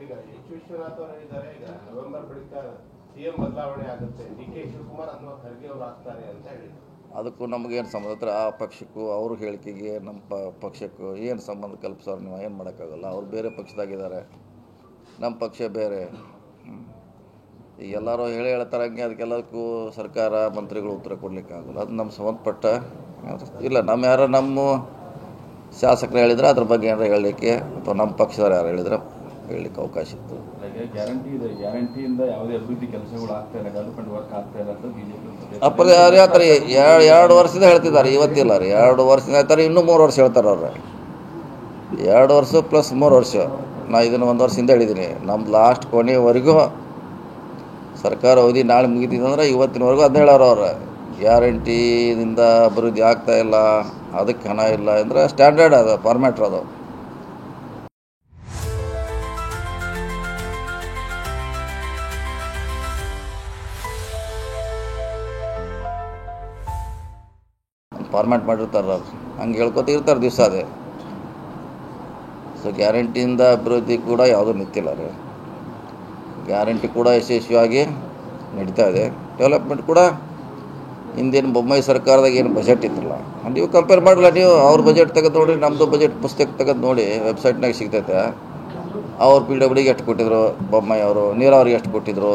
ಈಗ ಎಚ್ ವಿಶ್ವನಾಥ್ ಅವರು ಹೇಳಿದ್ದಾರೆ, ಈಗ ನವೆಂಬರ್ ಬಳಿಕ ಸಿಎಂ ಬದಲಾವಣೆ ಆಗುತ್ತೆ, ಡಿ.ಕೆ. ಶಿವಕುಮಾರ್ ಅಥವಾ ಖರ್ಗೆ ಅವರು ಆಗ್ತಾರೆ ಅಂತ ಹೇಳಿದ್ರು. ಅದಕ್ಕೂ ನಮಗೇನು ಸಂಬಂಧ ಹತ್ರ ಆ ಪಕ್ಷಕ್ಕೂ ಅವ್ರ ಹೇಳಿಕೆಗೆ ನಮ್ಮ ಪಕ್ಷಕ್ಕೂ ಏನು ಸಂಬಂಧ ಕಲ್ಪಿಸೋರು ನೀವು ಏನು ಮಾಡೋಕ್ಕಾಗಲ್ಲ. ಅವ್ರು ಬೇರೆ ಪಕ್ಷದಾಗಿದ್ದಾರೆ, ನಮ್ಮ ಪಕ್ಷ ಬೇರೆ. ಈಗ ಎಲ್ಲರೂ ಹೇಳ್ತಾರಂಗೆ ಅದಕ್ಕೆಲ್ಲದಕ್ಕೂ ಸರ್ಕಾರ ಮಂತ್ರಿಗಳು ಉತ್ತರ ಕೊಡಲಿಕ್ಕಾಗಲ್ಲ. ಅದು ನಮ್ಮ ಸಂಬಂಧಪಟ್ಟ ಇಲ್ಲ. ನಮ್ಮ ಶಾಸಕರು ಹೇಳಿದ್ರೆ ಅದ್ರ ಬಗ್ಗೆ ಏನಾರು ಹೇಳಲಿಕ್ಕೆ ಅಥವಾ ನಮ್ಮ ಪಕ್ಷದವ್ರು ಯಾರು ಹೇಳಿದ್ರೆ ಹೇಳಲಿಕ್ಕೆ ಅವಕಾಶ ಇತ್ತು. ಗ್ಯಾರಂಟಿ ಇದೆ, ಗ್ಯಾರಂಟಿಯಿಂದ ಯಾವುದೇ ಅಭಿವೃದ್ಧಿ ಕೆಲಸಗಳು ಆಗ್ತಾ ಇಲ್ಲ, ಡೆವಲಪ್ಮೆಂಟ್ ವರ್ಕ್ ಆಗ್ತಾ ಇಲ್ಲ ಅಂತ ಬಿಜೆಪಿ ಅಪ್ಪದ ಯಾರು ಹೇಳ್ತಾರೆ. 2 ವರ್ಷದಿಂದ ಹೇಳ್ತಿದ್ದಾರೆ, ಇವತ್ತಿಲ್ಲ ರೀ. 2 ವರ್ಷದಿಂದ ಹೇಳ್ತಾರೆ, ಇನ್ನೂ 3 ವರ್ಷ ಹೇಳ್ತಾರೆ ಅವ್ರೆ. 2 ವರ್ಷ ಪ್ಲಸ್ 3 ವರ್ಷ. ನಾ ಇದನ್ನು 1 ವರ್ಷದಿಂದ ಹೇಳಿದ್ದೀನಿ. ನಮ್ಮ ಲಾಸ್ಟ್ ಕೊನೆಯವರೆಗೂ ಸರ್ಕಾರ ಅವಧಿ ನಾಳೆ ಮುಗಿತಿದ್ದಂದ್ರೆ ಇವತ್ತಿನವರೆಗೂ ಅದನ್ನ ಹೇಳೋರು ಅವ್ರು. ಗ್ಯಾರಂಟಿಯಿಂದ ಅಭಿವೃದ್ಧಿ ಆಗ್ತಾ ಇಲ್ಲ, ಅದಕ್ಕೆ ಹಣ ಇಲ್ಲ ಅಂದರೆ ಸ್ಟ್ಯಾಂಡರ್ಡ್ ಅದು, ಫಾರ್ಮ್ಯಾಟ್ರ್ ಅದು. ಫಾರ್ಮ್ಯಾಟ್ ಮಾಡಿರ್ತಾರೆ ಅವ್ರು, ಹಂಗೆ ಹೇಳ್ಕೊತ ಇರ್ತಾರೆ ದಿವಸ ಅದೇ. ಸೊ ಗ್ಯಾರಂಟಿಯಿಂದ ಅಭಿವೃದ್ಧಿ ಕೂಡ ಯಾವುದೂ ನಿಂತಿಲ್ಲ ರೀ. ಗ್ಯಾರಂಟಿ ಕೂಡ ಯಶಸ್ವಿಯಾಗಿ ನಡೀತಾ ಇದೆ. ಡೆವಲಪ್ಮೆಂಟ್ ಕೂಡ ಹಿಂದಿನ ಬೊಮ್ಮಾಯಿ ಸರ್ಕಾರದಾಗ ಏನು ಬಜೆಟ್ ಇತ್ತಲ್ಲ, ನೀವು ಕಂಪೇರ್ ಮಾಡಲ್ಲ. ನೀವು ಅವ್ರ ಬಜೆಟ್ ತೆಗೆದು ನೋಡಿ, ನಮ್ಮದು ಬಜೆಟ್ ಪುಸ್ತಕ ತೆಗೆದು ನೋಡಿ, ವೆಬ್ಸೈಟ್ನಾಗ ಸಿಗ್ತೈತೆ. ಅವ್ರು PWDಗೆ ಎಷ್ಟು ಕೊಟ್ಟಿದ್ರು, ಬೊಮ್ಮಾಯಿ ಅವರು ನೀರಾವರಿಗೆ ಎಷ್ಟು ಕೊಟ್ಟಿದ್ರು,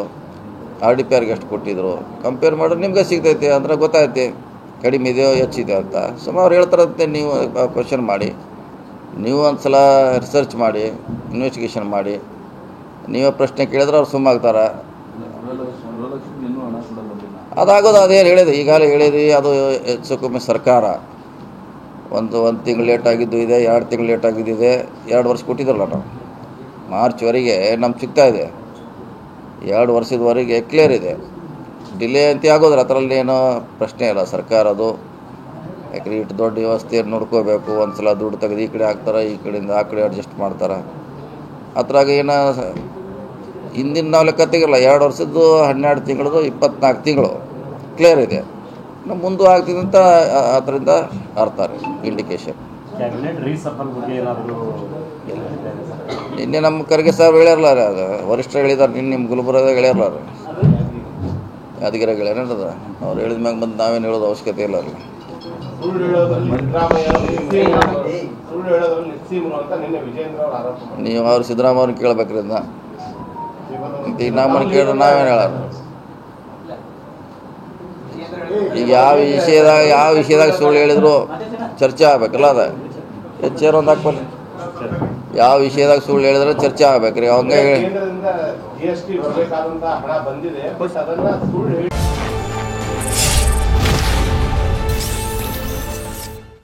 RDPRಗೆ ಎಷ್ಟು ಕೊಟ್ಟಿದ್ರು, ಕಂಪೇರ್ ಮಾಡಿದ್ರೆ ನಿಮ್ಗೆ ಸಿಗ್ತೈತೆ. ಅಂದ್ರೆ ಗೊತ್ತಾಯ್ತು ಕಡಿಮೆ ಇದೆಯೋ ಹೆಚ್ಚಿದೆಯೋ ಅಂತ. ಸುಮ್ಮ ಅವ್ರು ಹೇಳ್ತಾರಂತೆ, ನೀವು ಕ್ವಶನ್ ಮಾಡಿ, ನೀವು ಒಂದು ಸಲ ರಿಸರ್ಚ್ ಮಾಡಿ, ಇನ್ವೆಸ್ಟಿಗೇಷನ್ ಮಾಡಿ, ನೀವೇ ಪ್ರಶ್ನೆ ಕೇಳಿದ್ರೆ ಅವ್ರು ಸುಮ್ಮಾಗ್ತಾರೆ. ಅದಾಗೋದು ಅದೇನು ಹೇಳಿದೆ, ಈಗಾಗಲೇ ಹೇಳಿದ್ವಿ. ಅದು ಹೆಚ್ಚು ಕಮ್ಮಿ ಸರ್ಕಾರ ಒಂದು ತಿಂಗಳು ಲೇಟ್ ಆಗಿದ್ದು ಇದೆ, 2 ತಿಂಗಳು ಲೇಟ್ ಆಗಿದ್ದಿದೆ. 2 ವರ್ಷ ಕೊಟ್ಟಿದ್ರಲ್ಲ ನಾವು, ಮಾರ್ಚ್ವರೆಗೆ ನಮ್ಗೆ ಸಿಗ್ತಾ ಇದೆ. 2 ವರ್ಷದವರೆಗೆ ಕ್ಲಿಯರ್ ಇದೆ. ಡಿಲೇ ಅಂತ ಆಗೋದ್ರ ಅದರಲ್ಲಿ ಏನೋ ಪ್ರಶ್ನೆ ಇಲ್ಲ. ಸರ್ಕಾರ ಅದು ಯಾಕಂದ್ರೆ ಇಟ್ಟು ದೊಡ್ಡ ವ್ಯವಸ್ಥೆಯನ್ನು ನೋಡ್ಕೋಬೇಕು. ಒಂದು ಸಲ ದುಡ್ಡು ತೆಗೆದು ಈ ಕಡೆ ಹಾಕ್ತಾರೆ, ಈ ಕಡೆಯಿಂದ ಆ ಕಡೆ ಅಡ್ಜಸ್ಟ್ ಮಾಡ್ತಾರೆ. ಅದ್ರಾಗ ಏನೋ ಹಿಂದಿನ ನಾವು ಲೆಕ್ಕ ತೆಗಿರಲ್ಲ. 2 ವರ್ಷದ್ದು 12 ತಿಂಗಳದು 24 ತಿಂಗಳು ಕ್ಲಿಯರ್ ಇದೆ. ನಮ್ಮ ಮುಂದೆ ಆಗ್ತಿದೆ ಅಂತ ಅದರಿಂದ ಅರ್ಥ ರೀ, ಇಂಡಿಕೇಶನ್. ನಿನ್ನೆ ನಮ್ಮ ಖರ್ಗೆ ಸಾಹೇಬ್ ಹೇಳ್ಯಾರಲ್ಲ ರೀ, ಅದು ವರಿಷ್ಠರು ಹೇಳಿದಾರೆ. ನಿಮ್ಮ ಗುಲ್ಬರ್ಗದಾಗ ಹೇಳ್ಯಾರಲ್ಲ ರೀ, ಯಾದಗಿರಾಗ ಹೇಳ್ಯಾರದ. ಅವ್ರು ಹೇಳಿದ ಮ್ಯಾಗ ಬಂದು ನಾವೇನು ಹೇಳೋದು ಅವಶ್ಯಕತೆ ಇಲ್ಲ ರೀ. ನೀವು ಅವ್ರು ಸಿದ್ದರಾಮಯ್ಯ ಅವ್ರನ್ನ ಕೇಳ್ಬೇಕ್ರಿ. ಅದನ್ನ ಈಗ ನಮ್ಮನ್ನು ಕೇಳಿದ್ರೆ ನಾವೇನು ಹೇಳೋದು? ಈಗ ಯಾವ ವಿಷಯದಾಗ ಸುಳ್ಳು ಹೇಳಿದ್ರು ಚರ್ಚೆ ಆಗ್ಬೇಕಲ್ಲ. ಅದ ಹೆಚ್ಚೇರು ಒಂದು ಹಾಕ್ಬಲ್ಲಿ. ಯಾವ ವಿಷಯದಾಗ ಸುಳ್ಳು ಹೇಳಿದ್ರೆ ಚರ್ಚೆ ಆಗ್ಬೇಕ್ರಿ. ಅವಂಗೆ GST ಬರಬೇಕಾದಂತ ಹಣ ಬಂದಿದೆ, ಬಟ್ ಅದನ್ನ ಸುಳ್ಳು ಹೇಳಿ